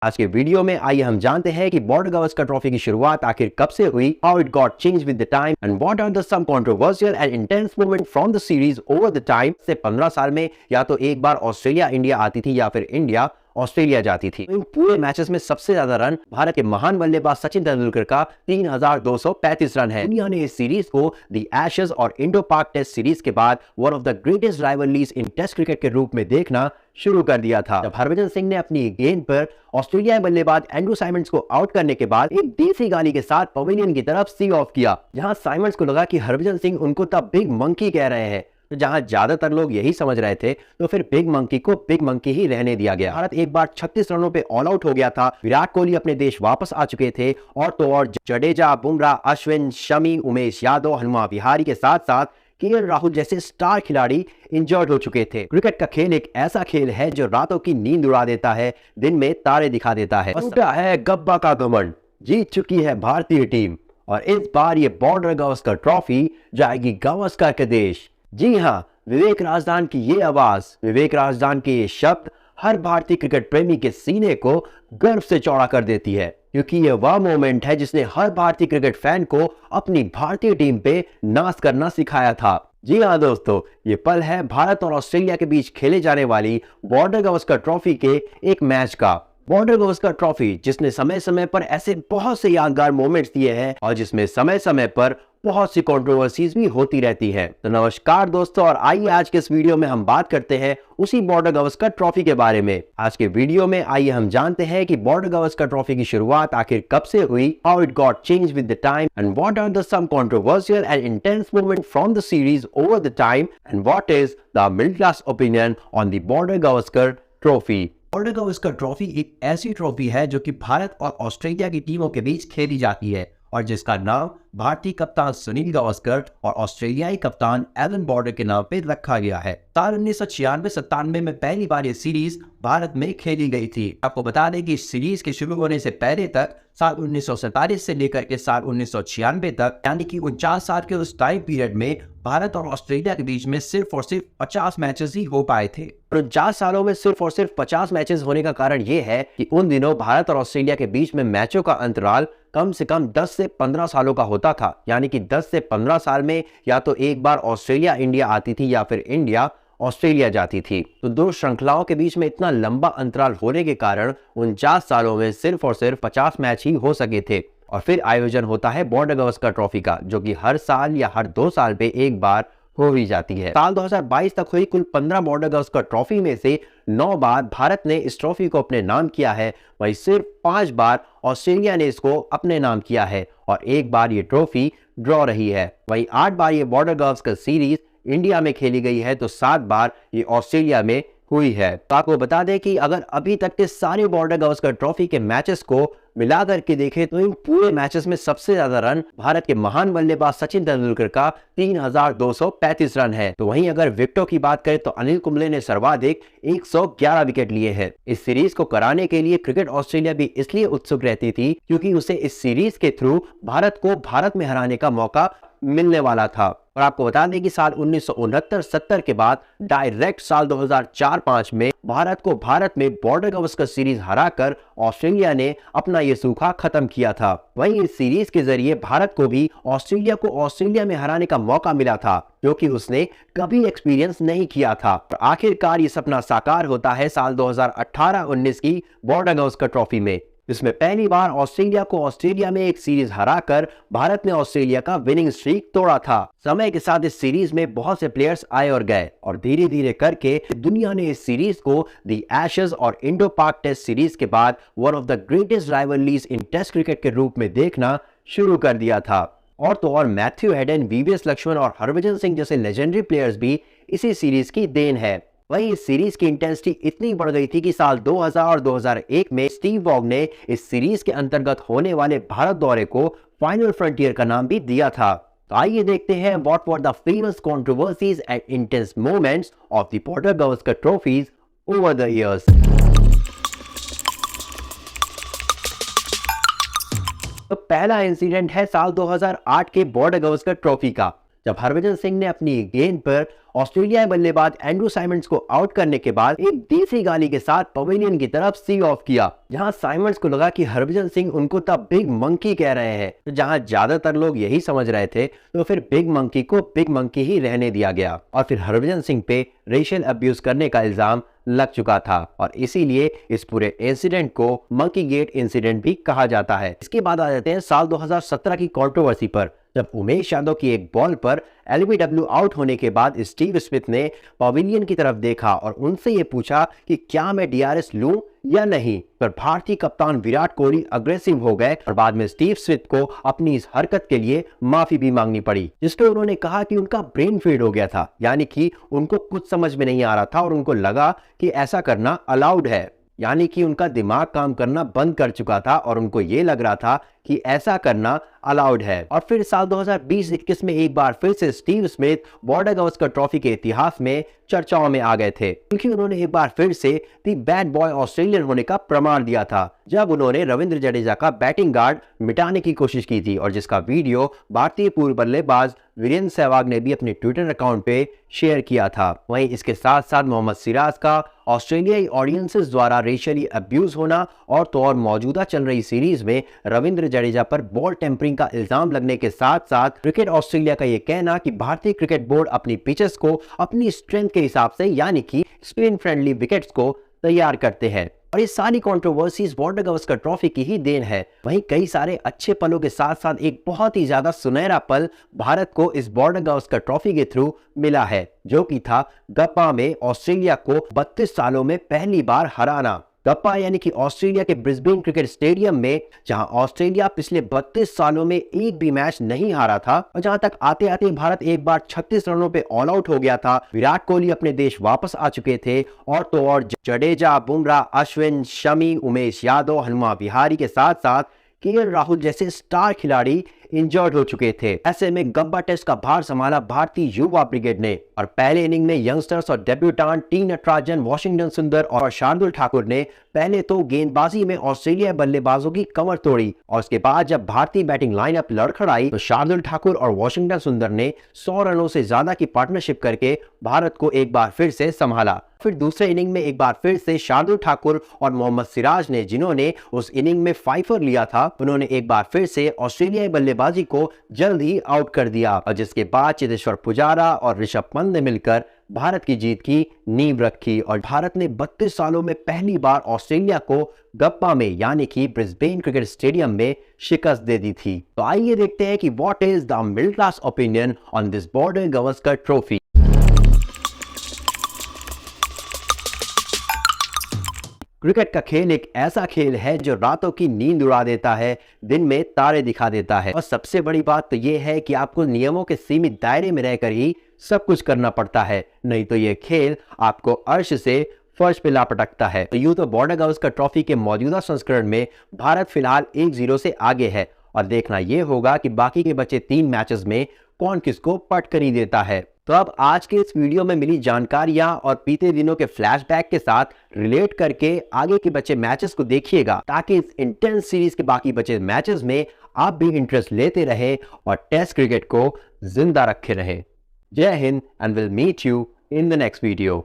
आज के वीडियो में आइए हम जानते हैं कि बॉर्डर गावस्कर ट्रॉफी की शुरुआत आखिर कब से हुई, how it got change with the time and what are the some controversial and intense moment from the series over the time. से 15 साल में या तो एक बार ऑस्ट्रेलिया इंडिया आती थी या फिर इंडिया ऑस्ट्रेलिया जाती थी। इन पूरे मैचेस में सबसे ज्यादा रन भारत के महान बल्लेबाज सचिन तेंदुलकर का 3235 रन है। दुनिया ने इस सीरीज को द एशेज और इंडो पाक टेस्ट सीरीज के बाद one of the greatest rivalries in test cricket के रूप में देखना शुरू कर दिया था। जब हरभजन सिंह ने अपनी गेंद पर ऑस्ट्रेलियाई बल्लेबाज एंड्रू साइमंड्स को आउट करने के बाद एक देसी गाली के साथ पवेलियन की तरफ सी ऑफ किया, जहां साइमंड्स को लगा कि हरभजन सिंह उनको तब बिग मंकी कह रहे हैं। तो जहां ज्यादातर लोग यही समझ रहे थे, तो फिर बिग मंकी को बिग मंकी ही रहने दिया गया। भारत एक बार 36 रनों पे ऑल आउट हो गया था। विराट कोहली अपने देश वापस आ चुके थे और तो और जडेजा, बुमराह, अश्विन, शमी, उमेश यादव, हनुमा विहारी के साथ साथ केएल राहुल जैसे स्टार खिलाड़ी इंजर्ड हो चुके थे। क्रिकेट का खेल एक ऐसा खेल है जो रातों की नींद उड़ा देता है, दिन में तारे दिखा देता है। टूटा है गब्बा का घमंड, जीत चुकी है भारतीय टीम और इस बार ये बॉर्डर गावस्कर ट्रॉफी जाएगी गावस्कर के देश। जी हाँ, विवेक राजदान की ये आवाज, विवेक राजदान के ये शब्द हर भारतीय क्रिकेट प्रेमी के सीने को गर्व से चौड़ा कर देती है, क्योंकि ये वह मोमेंट है जिसने हर भारतीय क्रिकेट फैन को अपनी भारतीय टीम पे नाज करना सिखाया था। जी हाँ दोस्तों, ये पल है भारत और ऑस्ट्रेलिया के बीच खेले जाने वाली बॉर्डर गावस्कर ट्रॉफी के एक मैच का। बॉर्डर गावस्कर ट्रॉफी जिसने समय समय पर ऐसे बहुत से यादगार मोमेंट्स दिए हैं और जिसमें समय समय पर बहुत सी कंट्रोवर्सीज भी होती रहती है। तो नमस्कार दोस्तों, और आइए आज के इस वीडियो में हम बात करते हैं उसी बॉर्डर गावस्कर ट्रॉफी के बारे में। आज के वीडियो में आइए हम जानते हैं कि बॉर्डर गावस्कर ट्रॉफी की शुरुआत आखिर कब से हुई, how it got change with the time and what are the some controversial and intense moment from the series over the time and what is the middle class opinion on the Border Gavaskar trophy. Border Gavaskar trophy एक ऐसी trophy है जो कि भारत और Australia की टीमों के बीच खेली जाती है और जिसका नाम भारतीय कप्तान सुनील गावस्कर और ऑस्ट्रेलियाई कप्तान एलन बॉर्डर के नाम पे रखा गया है। साल 1996-97 में पहली बार ये सीरीज भारत में खेली गई थी। आपको बता दें कि इस सीरीज के शुरू होने से पहले तक साल 1947 से लेकर के साल 1996 तक, यानी कि 49 साल के उस टाइम पीरियड में भारत और ऑस्ट्रेलिया के बीच में सिर्फ और सिर्फ 50 मैचेस ही हो पाए थे। 49 सालों में सिर्फ और सिर्फ 50 मैचेस होने का कारण ये है कि उन दिनों भारत और ऑस्ट्रेलिया के बीच में मैचों का अंतराल कम से कम 10 से 15 सालों का होता था। यानी कि 10 से 15 साल में या तो एक बार ऑस्ट्रेलिया इंडिया आती थी या फिर इंडिया ऑस्ट्रेलिया जाती थी। तो दो श्रृंखलाओं के बीच में इतना लंबा अंतराल होने के कारण 49 सालों में सिर्फ और सिर्फ 50 मैच ही हो सके थे। और फिर आयोजन होता है बॉर्डर गावस्कर ट्रॉफी का, जो कि हर साल या हर 2 साल पे एक बार हो ही जाती है। साल 2022 तक हुई कुल 15 बॉर्डर गावस्कर ट्रॉफी में से 9 बार भारत ने इस ट्रॉफी को अपने नाम किया है, वहीं सिर्फ 5 बार ऑस्ट्रेलिया ने इसको अपने नाम किया है और एक बार ये ट्रॉफी ड्रॉ रही है। वहीं 8 बार ये बॉर्डर गावस्कर सीरीज इंडिया में खेली गई है, तो 7 बार ये ऑस्ट्रेलिया में हुई है। तो आपको बता दें कि अगर अभी तक के सारे बॉर्डर गावस्कर ट्रॉफी के मैचेस को मिला करके देखें तो इन पूरे मैचेस में सबसे ज्यादा रन भारत के महान बल्लेबाज सचिन तेंदुलकर का 3235 रन है। तो वहीं अगर विकेटों की बात करें तो अनिल कुंबले ने सर्वाधिक 111 विकेट लिए हैं। इस सीरीज को कराने के लिए क्रिकेट ऑस्ट्रेलिया भी इसलिए उत्सुक रहती थी क्योंकि उसे इस सीरीज के थ्रू भारत को भारत में हराने का मौका मिलने वाला था। और आपको बता दें कि साल 1969-70 के बाद डायरेक्ट साल 2004-05 में भारत को भारत में बॉर्डर गावस्कर सीरीज हराकर ऑस्ट्रेलिया ने अपना ये सूखा खत्म किया था। वहीं इस सीरीज के जरिए भारत को भी ऑस्ट्रेलिया को ऑस्ट्रेलिया में हराने का मौका मिला था, जो कि उसने कभी एक्सपीरियंस नहीं किया था। और आखिरकार ये सपना साकार होता है साल 2018-19 की बॉर्डर गावस्कर ट्रॉफी में, जिसमें पहली बार ऑस्ट्रेलिया को ऑस्ट्रेलिया में एक सीरीज हराकर भारत ने ऑस्ट्रेलिया का विनिंग स्ट्रीक तोड़ा था। समय के साथ इस सीरीज में बहुत से प्लेयर्स आए और गए और धीरे धीरे करके दुनिया ने इस सीरीज को द एशेज और इंडो पाक टेस्ट सीरीज के बाद one of the greatest rivalries in test cricket के रूप में देखना शुरू कर दिया था। और तो और मैथ्यू हेडन, वीवीएस लक्ष्मण और हरभजन सिंह जैसे लेजेंडरी प्लेयर्स भी इसी सीरीज की देन है। वहीं इस सीरीज की इंटेंसिटी इतनी बढ़ गई थी कि साल 2000 और 2001 में स्टीव वॉग ने इस सीरीज के अंतर्गत होने वाले भारत दौरे को फाइनल फ्रंटियर का नाम भी दिया था। तो आइए देखते हैं what were the famous controversies and intense moments of the Border Gavaskar trophies over the years. तो पहला इंसिडेंट है साल 2008 के बॉर्डर गावस्कर ट्रॉफी का, जब हरभजन सिंह ने अपनी गेंद पर ऑस्ट्रेलियाई बल्लेबाज एंड्रू साइमंड्स को आउट करने के बाद एक देसी गाली के साथ पवेलियन की तरफ सी ऑफ किया, जहां साइमंड्स को लगा कि हरभजन सिंह उनको तब बिग मंकी कह रहे हैं। तो जहां ज्यादातर लोग यही समझ रहे थे, तो फिर बिग मंकी को बिग मंकी ही रहने दिया गया और फिर हरभजन सिंह पे रेशियल अब्यूज करने का इल्जाम लग चुका था और इसीलिए इस पूरे इंसिडेंट को मंकी गेट इंसिडेंट भी कहा जाता है। इसके बाद आ जाते हैं साल 2017 की कंट्रोवर्सी पर, जब उमेश यादव की एक बॉल पर एलबीडब्ल्यू आउट होने के बाद स्टीव स्मिथ ने पवेलियन की तरफ देखा और उनसे ये पूछा कि क्या मैं डीआरएस लूं या नहीं। पर भारतीय कप्तान विराट कोहली अग्रेसिव हो गए और बाद में स्टीव स्मिथ को अपनी इस हरकत के लिए माफी भी मांगनी पड़ी, जिसमें उन्होंने कहा कि उनका ब्रेन फेड हो गया था, यानी कि उनको कुछ समझ में नहीं आ रहा था और उनको लगा कि ऐसा करना अलाउड है, यानी कि उनका दिमाग काम करना बंद कर चुका था और उनको ये लग रहा था कि ऐसा करना अलाउड है। और फिर साल 2020-21 में एक बार फिर से Steve Smith border Gavaskar trophy के इतिहास में चर्चाओं में आ गए थे, क्योंकि उन्होंने एक बार फिर से दी बैड बॉय ऑस्ट्रेलियन होने का प्रमाण दिया था, जब उन्होंने रविंद्र जडेजा का बैटिंग गार्ड मिटाने की कोशिश की थी और जिसका वीडियो भारतीय पूर्व बल्लेबाज वीरेंद्र सहवाग ने भी अपने ट्विटर अकाउंट पे शेयर किया था। वहीं इसके साथ साथ मोहम्मद सिराज का ऑस्ट्रेलियाई ऑडियंसेस द्वारा रेशियली अब्यूज होना और तो और मौजूदा चल रही सीरीज में रविंद्र जडेजा पर बॉल टेम्परिंग का इल्जाम लगने के साथ साथ क्रिकेट ऑस्ट्रेलिया का यह कहना कि भारतीय क्रिकेट बोर्ड अपनी पिचेस को अपनी स्ट्रेंथ के हिसाब से यानी कि स्पिन फ्रेंडली विकेट्स को तैयार करते हैं। और ये सारी कंट्रोवर्सीज बॉर्डर गावस्कर ट्रॉफी की ही देन है। वहीं कई सारे अच्छे पलों के साथ साथ एक बहुत ही ज्यादा सुनहरा पल भारत को इस बॉर्डर गावस्कर ट्रॉफी के थ्रू मिला है, जो कि था गप्पा में ऑस्ट्रेलिया को 32 सालों में पहली बार हराना। गप्पा यानी कि ऑस्ट्रेलिया के ब्रिस्बेन क्रिकेट स्टेडियम में, जहां ऑस्ट्रेलिया पिछले 32 सालों में एक भी मैच नहीं हारा था और जहां तक आते आते भारत एक बार 36 रनों पे ऑल आउट हो गया था। विराट कोहली अपने देश वापस आ चुके थे और तो और जडेजा, बुमराह, अश्विन, शमी, उमेश यादव, हनुमा विहारी के साथ साथ केएल राहुल जैसे स्टार खिलाड़ी इंजर्ड हो चुके थे। ऐसे में गब्बा टेस्ट का भार संभाला भारतीय युवा ब्रिगेड ने और पहले इनिंग में यंगस्टर्स और डेब्यूटांट टी नटराजन, वाशिंगटन सुंदर और शार्दुल ठाकुर ने पहले तो गेंदबाजी में ऑस्ट्रेलिया बल्लेबाजों की कमर तोड़ी और उसके बाद जब भारतीय बैटिंग लाइनअप लड़खड़ाई तो शार्दुल ठाकुर और वाशिंगटन सुंदर ने 100 रनों से ज्यादा की पार्टनरशिप करके भारत को एक बार फिर से संभाला। फिर दूसरे इनिंग में एक बार फिर से शार्दुल ठाकुर और मोहम्मद सिराज ने, जिन्होंने उस इनिंग में 5 लिया था, उन्होंने एक बार फिर से ऑस्ट्रेलियाई बल्लेबाजी को जल्द ही आउट कर दिया और जिसके बाद चेतेश्वर पुजारा और ऋषभ पंत ने मिलकर भारत की जीत की नींव रखी और भारत ने 32 सालों में पहली बार ऑस्ट्रेलिया को गप्पा में यानी कि ब्रिस्बेन क्रिकेट स्टेडियम में शिकस्त दे दी थी। तो आइए देखते हैं कि what is the middle class opinion on this border Gavaskar trophy. Cricket का खेल एक ऐसा खेल है जो रातों की नींद उड़ा देता है, दिन में तारे दिखा देता है और सबसे बड़ी बात तो यह है कि आपको नियमों के सीमित दायरे में रहकर ही सब कुछ करना पड़ता है, नहीं तो यह खेल आपको अर्श से फर्श पे ला पटकता है। तो यूं तो बॉर्डर गावस्कर ट्रॉफी के मौजूदा संस्करण में भारत फिलहाल 1-0 से आगे है और देखना यह होगा कि बाकी के बचे 3 मैचेस में कौन किसको पट कर ही देता है। तो अब आज के इस वीडियो में मिली जानकारियां और बीते दिनों के फ्लैशबैक के साथ रिलेट करके आगे के बचे मैचेस को देखिएगा, ताकि इस इंटेंस सीरीज के बाकी बचे मैचेस में आप भी इंटरेस्ट लेते रहे और टेस्ट क्रिकेट को जिंदा रखे रहे। जय हिंद and will meet you in the next video.